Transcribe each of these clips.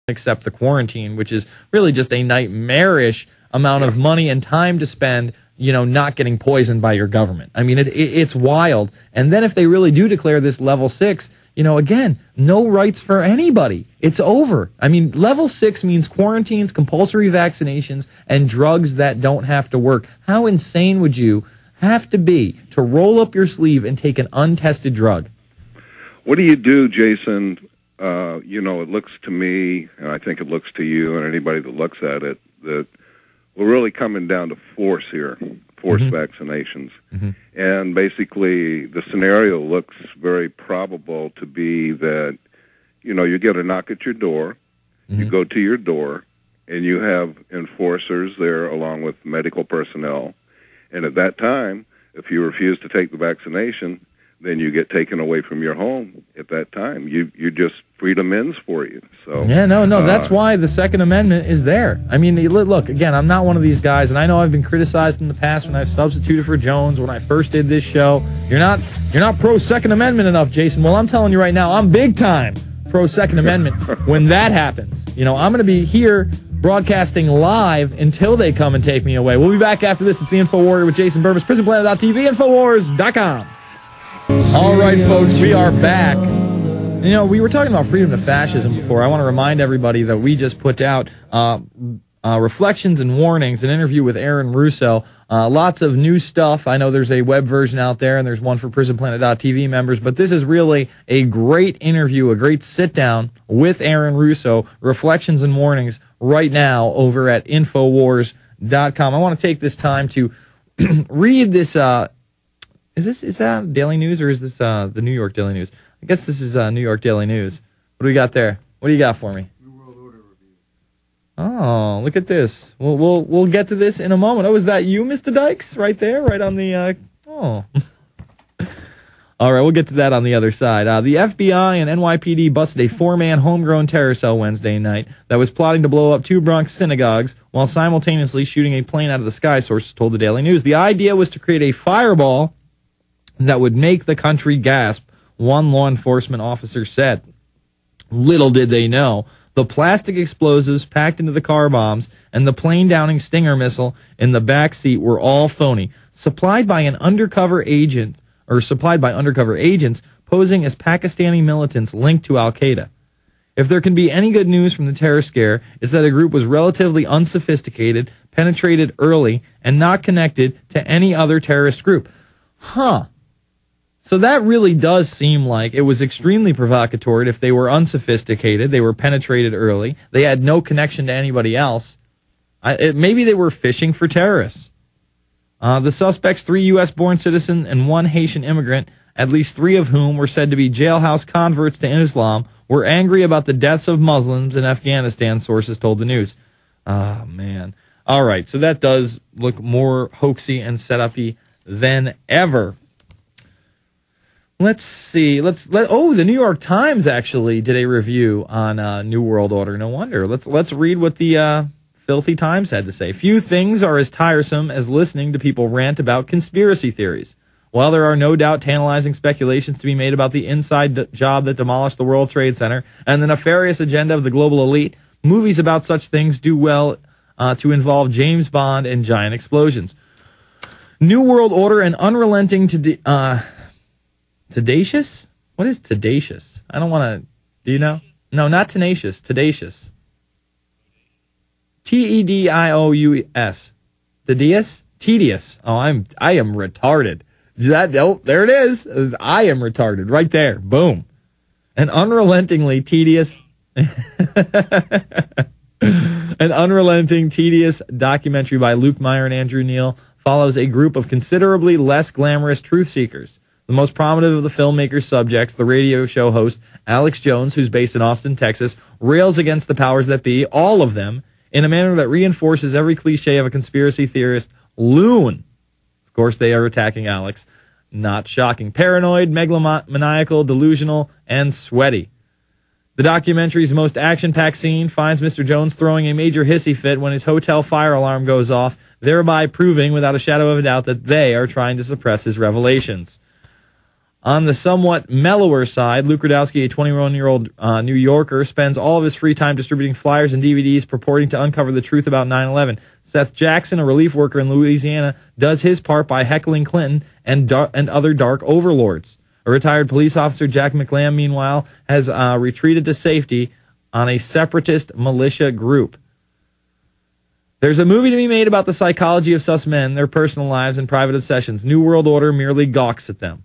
accept the quarantine, which is really just a nightmarish amount of money and time to spend, not getting poisoned by your government. I mean, it's wild. And then if they really do declare this level 6, again, no rights for anybody. It's over. I mean, level 6 means quarantines, compulsory vaccinations, and drugs that don't have to work. How insane would you have to be to roll up your sleeve and take an untested drug? What do you do, Jason? It looks to me, and I think it looks to you and anybody that looks at it, that we're really coming down to force here, forced vaccinations. And basically, the scenario looks very probable to be that, you get a knock at your door, you go to your door, and you have enforcers there along with medical personnel. And at that time, if you refuse to take the vaccination, then you get taken away from your home at that time. You just freedom ends for you. So that's why the Second Amendment is there. I mean, look, again, I'm not one of these guys, and I know I've been criticized in the past when I've substituted for Jones when I first did this show. You're not pro Second Amendment enough, Jason. Well, I'm telling you right now, I'm big time pro Second Amendment when that happens. I'm going to be here broadcasting live until they come and take me away. We'll be back after this. It's the Infowarrior with Jason Bermas, PrisonPlanet.tv, Infowars.com. All right, folks, we are back. We were talking about freedom to fascism before. I want to remind everybody that we just put out Reflections and Warnings, an interview with Aaron Russo. Lots of new stuff. I know there's a web version out there, and there's one for PrisonPlanet.tv members, but this is really a great interview, a great sit-down with Aaron Russo, Reflections and Warnings, right now over at Infowars.com. I want to take this time to read this. Is that Daily News, or is this the New York Daily News? I guess this is New York Daily News. What do we got there? What do you got for me? New World Order review. Oh, look at this. We'll get to this in a moment. Oh, is that you, Mr. Dykes, right there, right on the? Oh. All right, we'll get to that on the other side. The FBI and NYPD busted a 4-man homegrown terror cell Wednesday night that was plotting to blow up 2 Bronx synagogues while simultaneously shooting a plane out of the sky, sources told the Daily News. The idea was to create a fireball that would make the country gasp, one law enforcement officer said. Little did they know, the plastic explosives packed into the car bombs and the plane-downing Stinger missile in the back seat were all phony, supplied by undercover agents posing as Pakistani militants linked to Al-Qaeda. If there can be any good news from the terror scare, it's that a group was relatively unsophisticated, penetrated early, and not connected to any other terrorist group. So that really does seem like it was extremely provocatory. If they were unsophisticated, they were penetrated early, they had no connection to anybody else. Maybe they were fishing for terrorists. The suspects, 3 U.S.-born citizens and 1 Haitian immigrant, at least 3 of whom were said to be jailhouse converts to Islam, were angry about the deaths of Muslims in Afghanistan, sources told the news. Oh, man. All right, so that does look more hoaxy and set-up-y than ever. Let's see. The New York Times actually did a review on New World Order. No wonder. Let's read what the Filthy Times had to say. Few things are as tiresome as listening to people rant about conspiracy theories. While there are no doubt tantalizing speculations to be made about the inside job that demolished the World Trade Center and the nefarious agenda of the global elite, movies about such things do well to involve James Bond and giant explosions. New World Order and unrelenting Tedacious? What is tedacious? I don't want to... Do you know? No, not tenacious. Tedacious. Tedious. Tedious? Tedious. Oh, I am retarded. There it is. I am retarded. Right there. Boom. An unrelentingly tedious... An unrelenting, tedious documentary by Luke Meyer and Andrew Neal follows a group of considerably less glamorous truth seekers. The most prominent of the filmmaker's subjects, the radio show host Alex Jones, who's based in Austin, Texas, rails against the powers that be, all of them, in a manner that reinforces every cliche of a conspiracy theorist loon. Of course, they are attacking Alex. Not shocking. Paranoid, megalomaniacal, delusional, and sweaty. The documentary's most action-packed scene finds Mr. Jones throwing a major hissy fit when his hotel fire alarm goes off, thereby proving without a shadow of a doubt that they are trying to suppress his revelations. On the somewhat mellower side, Luke Radowski, a 21-year-old New Yorker, spends all of his free time distributing flyers and DVDs purporting to uncover the truth about 9/11. Seth Jackson, a relief worker in Louisiana, does his part by heckling Clinton and other dark overlords. A retired police officer, Jack McLam, meanwhile, has retreated to safety on a separatist militia group. There's a movie to be made about the psychology of sus men, their personal lives, and private obsessions. New World Order merely gawks at them.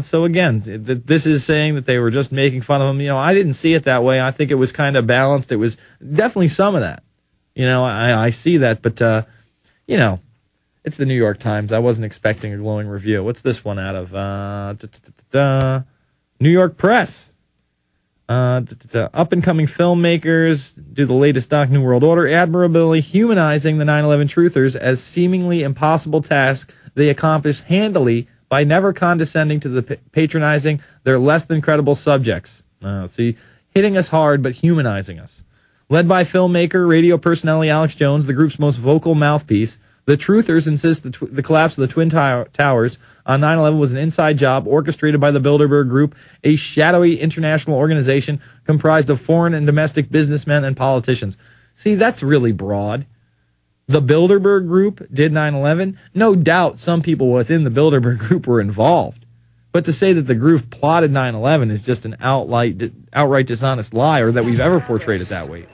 So again, this is saying that they were just making fun of him. You know, I didn't see it that way. I think it was kind of balanced. It was definitely some of that. You know, I see that, but, you know, it's the New York Times. I wasn't expecting a glowing review. What's this one out of New York Press? Up-and-coming filmmakers do the latest doc, New World Order, admirably humanizing the 9/11 truthers as seemingly impossible task they accomplish handily by never condescending to the patronizing their less than credible subjects. See, hitting us hard, but humanizing us. Led by filmmaker, radio personality Alex Jones, the group's most vocal mouthpiece, the truthers insist the collapse of the Twin Towers on 9/11 was an inside job orchestrated by the Bilderberg Group, a shadowy international organization comprised of foreign and domestic businessmen and politicians. See, that's really broad. The Bilderberg Group did 9/11. No doubt some people within the Bilderberg Group were involved. But to say that the group plotted 9/11 is just an outright dishonest lie, or that we've ever portrayed it that way.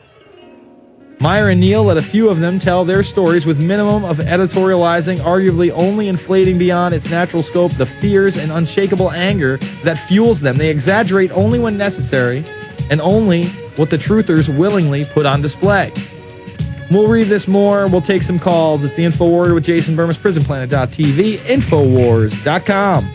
Meyer and Neal let a few of them tell their stories with minimum of editorializing, arguably only inflating beyond its natural scope the fears and unshakable anger that fuels them. They exaggerate only when necessary, and only what the truthers willingly put on display. We'll read this more. We'll take some calls. It's the Infowarrior with Jason Bermas, PrisonPlanet.tv, Infowars.com.